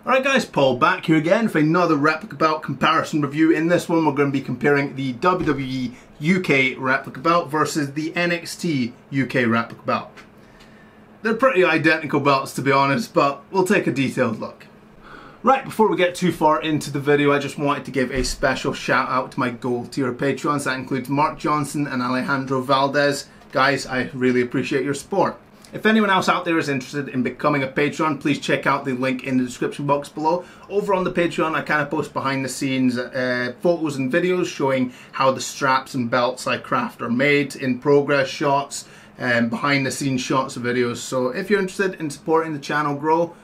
Alright guys, Paul back here again for another replica belt comparison review. In this one we're going to be comparing the WWE UK Replica Belt versus the NXT UK Replica Belt. They're pretty identical belts to be honest, but we'll take a detailed look. Right, before we get too far into the video, I just wanted to give a special shout out to my gold tier patrons. That includes Mark Johnson and Alejandro Valdez. Guys, I really appreciate your support. If anyone else out there is interested in becoming a patron, please check out the link in the description box below. Over on the Patreon, I kind of post behind the scenes photos and videos showing how the straps and belts I craft are made, in progress shots, behind the scenes shots of videos. So if you're interested in supporting the channel grow,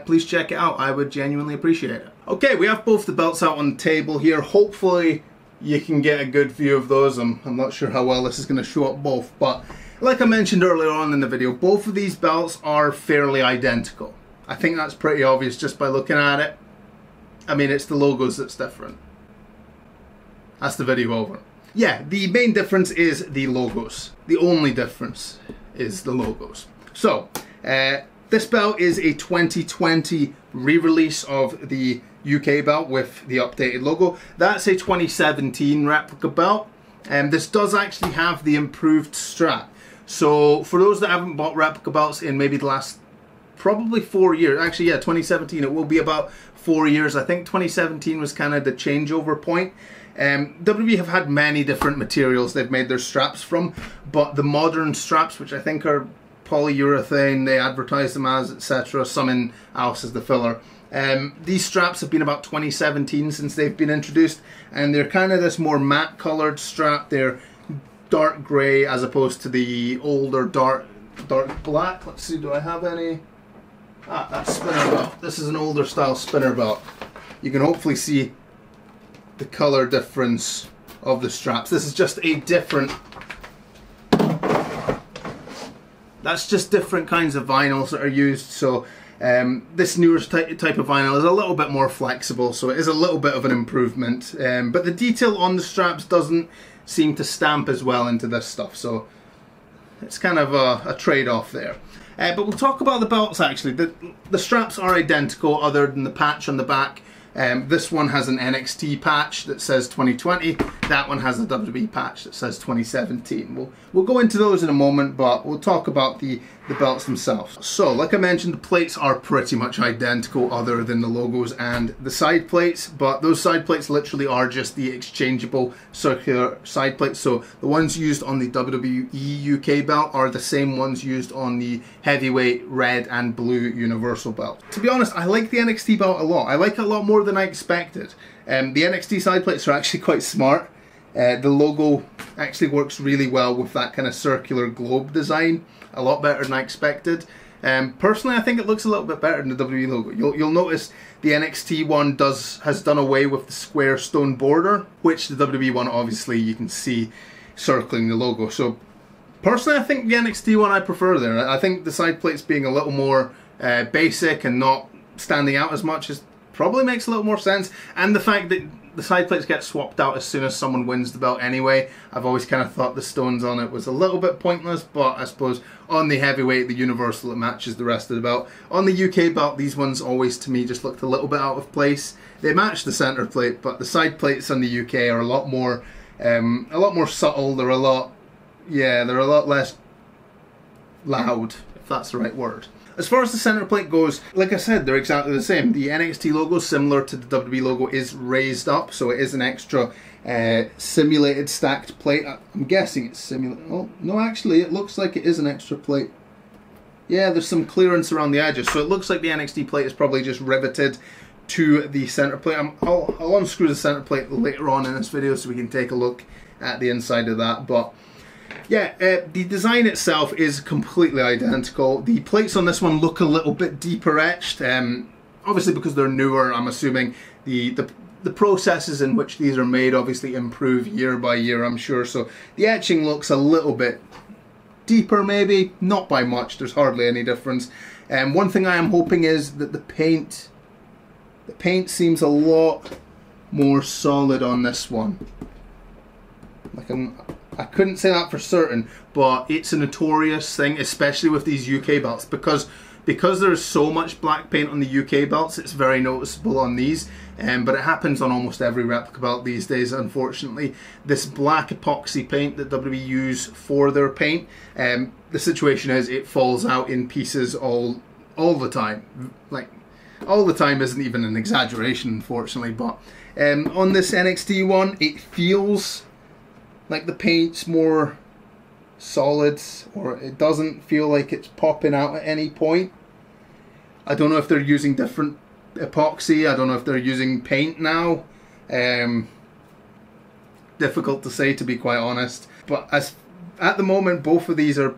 please check it out. I would genuinely appreciate it. Okay, we have both the belts out on the table here. Hopefully you can get a good view of those. I'm not sure how well this is going to show up both, but like I mentioned earlier on in the video, both of these belts are fairly identical. I think that's pretty obvious just by looking at it. I mean, it's the logos that's different. That's the video over. Yeah, the main difference is the logos. The only difference is the logos. So, this belt is a 2020 re-release of the UK belt with the updated logo. That's a 2017 replica belt. This does actually have the improved strap. So for those that haven't bought replica belts in maybe the last probably 4 years, actually yeah, 2017, it will be about 4 years. I think 2017 was kind of the changeover point. WWE have had many different materials they've made their straps from, but the modern straps, which I think are polyurethane, they advertise them as, etc., something else as the filler. These straps have been about 2017 since they've been introduced, and they're kind of this more matte colored strap. They're dark grey as opposed to the older dark black. Let's see, do I have any? That's spinner belt. This is an older style spinner belt. You can hopefully see the color difference of the straps. This is just a different, that's just different kinds of vinyls that are used. So this newer type of vinyl is a little bit more flexible, so it is a little bit of an improvement. But the detail on the straps doesn't seem to stamp as well into this stuff, so it's kind of a trade-off there. But we'll talk about the belts actually. The straps are identical other than the patch on the back. This one has an NXT patch that says 2020. That one has a WWE patch that says 2017. We'll go into those in a moment, but we'll talk about the belts themselves. So, like I mentioned, the plates are pretty much identical other than the logos and the side plates, but those side plates literally are just the exchangeable circular side plates. So the ones used on the WWE UK belt are the same ones used on the heavyweight red and blue universal belt. To be honest, I like the NXT belt a lot. I like it a lot more than I expected. The NXT side plates are actually quite smart. The logo actually works really well with that kind of circular globe design, a lot better than I expected. Personally, I think it looks a little bit better than the WWE logo. You'll notice the NXT one has done away with the square stone border, which the WWE one obviously you can see circling the logo. So personally, I think the NXT one I prefer there. I think the side plates being a little more basic and not standing out as much probably makes a little more sense, and the fact that the side plates get swapped out as soon as someone wins the belt anyway. I've always kind of thought the stones on it was a little bit pointless, but I suppose on the heavyweight, the universal, it matches the rest of the belt. On the UK belt, these ones always to me just looked a little bit out of place. They match the center plate, but the side plates on the UK are a lot more subtle. They're a lot less loud, if that's the right word. As far as the center plate goes, like I said, they're exactly the same. The NXT logo, similar to the WWE logo, is raised up, so it is an extra simulated stacked plate. I'm guessing it's simulated. Oh, no, actually, it looks like it is an extra plate. Yeah, there's some clearance around the edges, so it looks like the NXT plate is probably just riveted to the center plate. I'll unscrew the center plate later on in this video so we can take a look at the inside of that, but yeah, the design itself is completely identical. The plates on this one look a little bit deeper etched, obviously because they're newer. I'm assuming the processes in which these are made obviously improve year by year, I'm sure. So the etching looks a little bit deeper, maybe, not by much. There's hardly any difference. One thing I am hoping is that the paint seems a lot more solid on this one. Like I couldn't say that for certain, but it's a notorious thing, especially with these UK belts, because Because there's so much black paint on the UK belts, it's very noticeable on these, but it happens on almost every replica belt these days, unfortunately. This black epoxy paint that WWE use for their paint, the situation is it falls out in pieces all the time. Like, all the time isn't even an exaggeration, unfortunately, but on this NXT one, it feels like the paint's more solid, or it doesn't feel like it's popping out at any point. I don't know if they're using different epoxy, I don't know if they're using paint now. Difficult to say, to be quite honest, but at the moment both of these are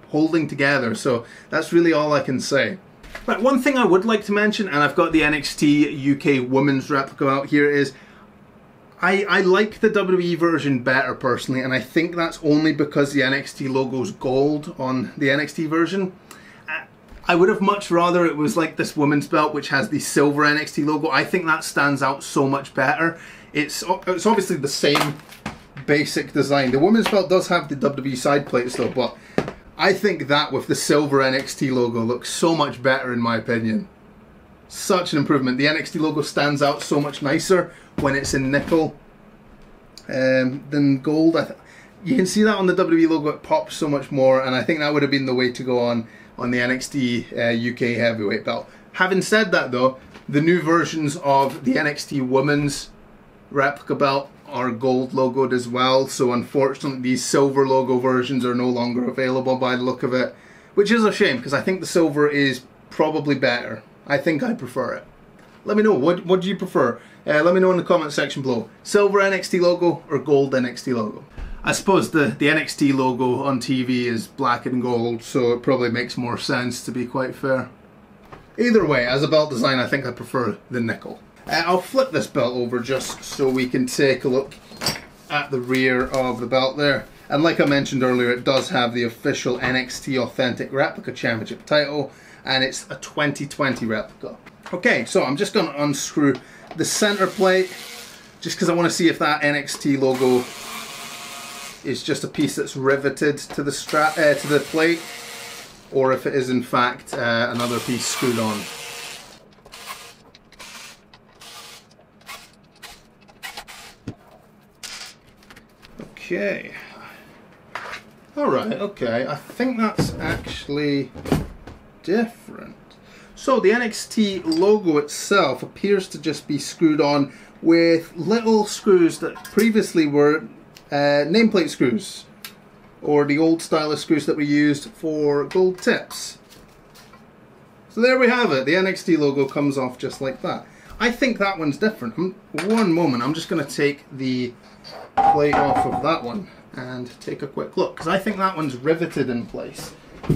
holding together, so that's really all I can say. But one thing I would like to mention, and I've got the NXT UK Women's Replica out here, is I like the WWE version better personally, and I think that's only because the NXT logo's gold on the NXT version. I would have much rather it was like this women's belt, which has the silver NXT logo. I think that stands out so much better. It's obviously the same basic design. The women's belt does have the WWE side plates though, but I think that with the silver NXT logo looks so much better in my opinion. Such an improvement. The NXT logo stands out so much nicer when it's in nickel than gold. You can see that on the WWE logo, it pops so much more, and I think that would have been the way to go on the NXT UK Heavyweight belt. Having said that though, the new versions of the NXT Women's Replica Belt are gold logoed as well, so unfortunately these silver logo versions are no longer available by the look of it, which is a shame because I think the silver is probably better. I think I prefer it. Let me know, what do you prefer? Let me know in the comment section below. Silver NXT logo or gold NXT logo? I suppose the NXT logo on TV is black and gold, so it probably makes more sense, to be quite fair. Either way, as a belt design, I think I prefer the nickel. I'll flip this belt over just so we can take a look at the rear of the belt there. And like I mentioned earlier, it does have the official NXT Authentic Replica Championship title, and it's a 2020 replica. Okay, so I'm just going to unscrew the center plate, just because I want to see if that NXT logo is just a piece that's riveted to the strap, to the plate, or if it is in fact another piece screwed on. Okay. Alright, okay, I think that's actually different. So the NXT logo itself appears to just be screwed on with little screws that previously were nameplate screws, or the old style of screws that we used for gold tips. So there we have it, the NXT logo comes off just like that. I think that one's different. One moment, I'm just going to take the plate off of that one and take a quick look, because I think that one's riveted in place,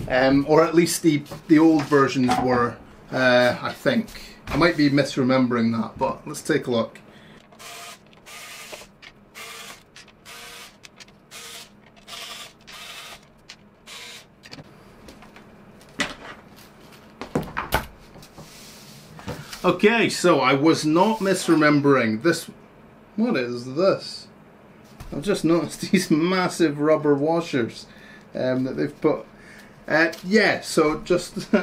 or at least the old versions were. I think I might be misremembering that, but let's take a look. Okay, so I was not misremembering this. What is this? I've just noticed these massive rubber washers that they've put. Yeah, so just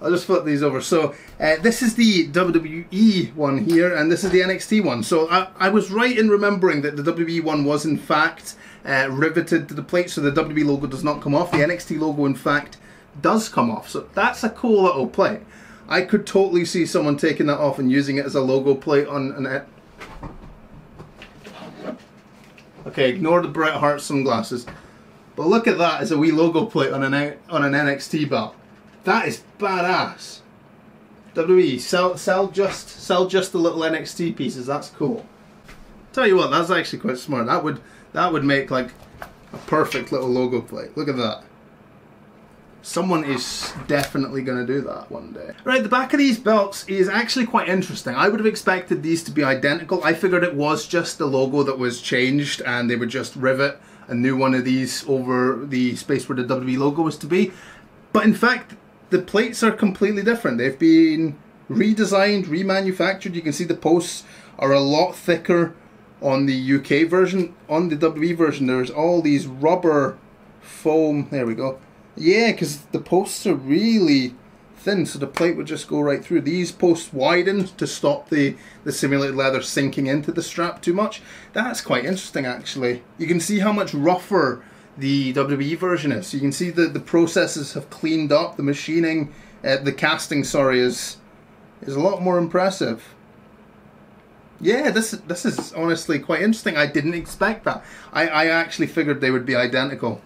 I'll just flip these over. So this is the WWE one here, and this is the NXT one. So I was right in remembering that the WWE one was in fact riveted to the plate, so the WWE logo does not come off. The NXT logo in fact does come off, so that's a cool little plate. I could totally see someone taking that off and using it as a logo plate on an... Okay, ignore the Bret Hart sunglasses. But look at that as a wee logo plate on an NXT belt. That is badass. WWE, sell just the little NXT pieces. That's cool. Tell you what, that's actually quite smart. That would make like a perfect little logo plate. Look at that. Someone is definitely going to do that one day. Right, the back of these belts is actually quite interesting. I would have expected these to be identical. I figured it was just the logo that was changed and they would just rivet a new one of these over the space where the WWE logo was to be. But in fact, the plates are completely different. They've been redesigned, remanufactured. You can see the posts are a lot thicker on the UK version. On the WWE version, there's all these rubber foam. There we go. Yeah, because the posts are really thin, so the plate would just go right through. These posts widen to stop the simulated leather sinking into the strap too much. That's quite interesting, actually. You can see how much rougher the WWE version is. So you can see that the processes have cleaned up. The machining, the casting, sorry, is a lot more impressive. Yeah, this is honestly quite interesting. I didn't expect that. I actually figured they would be identical.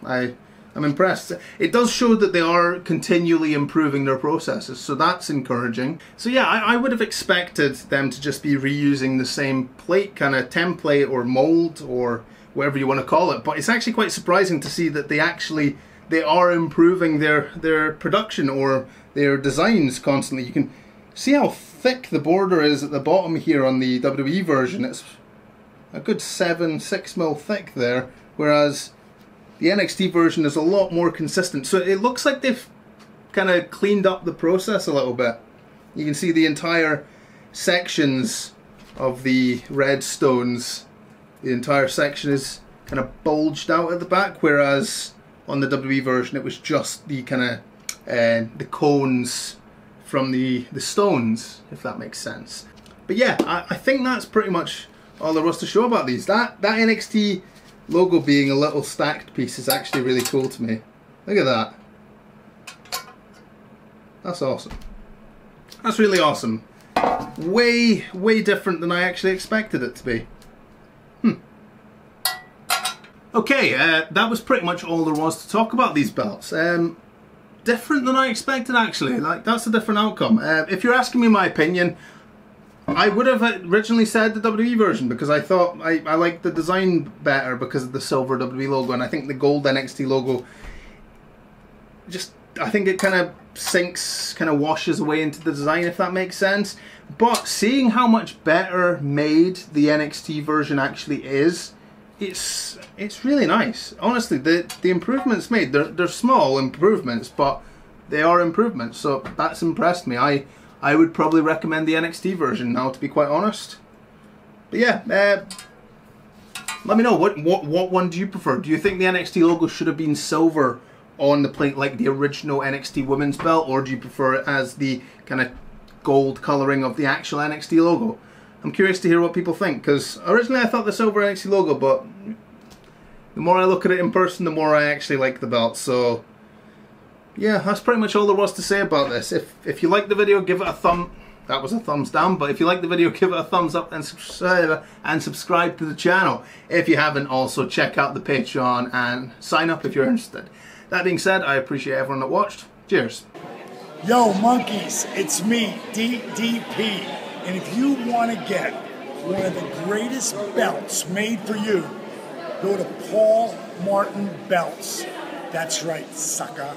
I'm impressed. It does show that they are continually improving their processes, so that's encouraging. So yeah, I would have expected them to just be reusing the same plate, kind of template or mold or whatever you want to call it, but it's actually quite surprising to see that they are improving their production or their designs constantly. You can see how thick the border is at the bottom here on the WWE version. It's a good 6 mil thick there, whereas the NXT version is a lot more consistent. So it looks like they've kind of cleaned up the process a little bit. You can see the entire sections of the red stones. The entire section is kind of bulged out at the back, whereas on the WWE version it was just the kind of the cones from the stones, if that makes sense. But yeah, I think that's pretty much all there was to show about these. That NXT logo being a little stacked piece is actually really cool to me. Look at that. That's awesome. That's really awesome. Way different than I actually expected it to be. Okay, that was pretty much all there was to talk about these belts. Different than I expected, actually. Like, that's a different outcome. If you're asking me my opinion, I would have originally said the WWE version, because I thought I liked the design better because of the silver WWE logo, and I think the gold NXT logo I think it kind of sinks, kind of washes away into the design, if that makes sense. But seeing how much better made the NXT version actually is, it's really nice. Honestly, the improvements made, they're small improvements, but they are improvements, so that's impressed me. I would probably recommend the NXT version now, to be quite honest. But yeah, let me know, what one do you prefer? Do you think the NXT logo should have been silver on the plate like the original NXT women's belt, or do you prefer it as the kind of gold colouring of the actual NXT logo? I'm curious to hear what people think, because originally I thought the silver NXT logo, but the more I look at it in person, the more I actually like the belt. So yeah, that's pretty much all there was to say about this. If you like the video, give it a that was a thumbs down, but if you like the video, give it a thumbs up and subscribe to the channel. If you haven't, also check out the Patreon and sign up if you're interested. That being said, I appreciate everyone that watched. Cheers. Yo, monkeys, it's me, DDP. And if you want to get one of the greatest belts made for you, go to Paulmartinbelts. That's right, sucker.